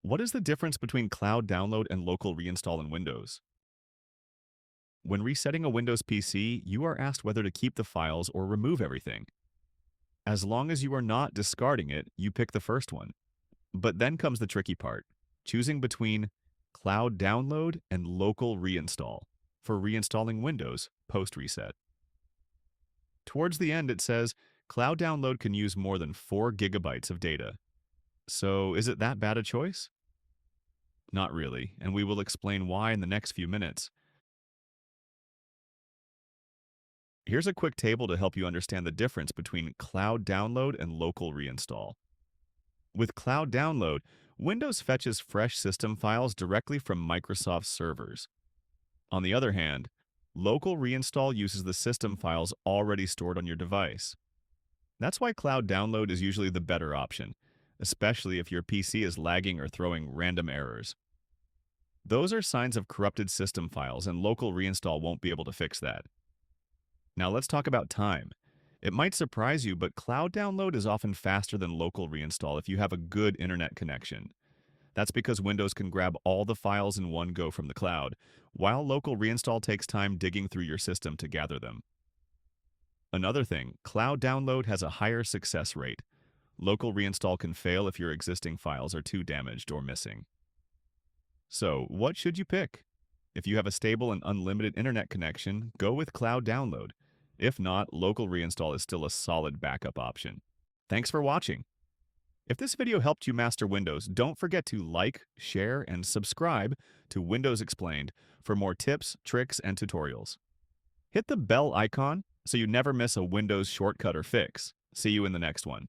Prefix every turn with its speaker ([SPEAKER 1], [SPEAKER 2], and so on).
[SPEAKER 1] What is the difference between cloud download and local reinstall in Windows? When resetting a Windows PC, you are asked whether to keep the files or remove everything. As long as you are not discarding it, you pick the first one. But then comes the tricky part, choosing between cloud download and local reinstall for reinstalling Windows post-reset. Towards the end, it says cloud download can use more than 4 gigabytes of data. So is it that bad a choice? Not really, and we will explain why in the next few minutes. Here's a quick table to help you understand the difference between cloud download and local reinstall. With cloud download, Windows fetches fresh system files directly from Microsoft servers. On the other hand, local reinstall uses the system files already stored on your device. That's why cloud download is usually the better option, especially if your PC is lagging or throwing random errors. Those are signs of corrupted system files, and local reinstall won't be able to fix that. Now let's talk about time. It might surprise you, but cloud download is often faster than local reinstall if you have a good internet connection. That's because Windows can grab all the files in one go from the cloud, while local reinstall takes time digging through your system to gather them. Another thing, cloud download has a higher success rate. Local reinstall can fail if your existing files are too damaged or missing. So, what should you pick? If you have a stable and unlimited internet connection, go with cloud download. If not, local reinstall is still a solid backup option. Thanks for watching. If this video helped you master Windows, don't forget to like, share, and subscribe to Windows Explained for more tips, tricks, and tutorials. Hit the bell icon so you never miss a Windows shortcut or fix. See you in the next one.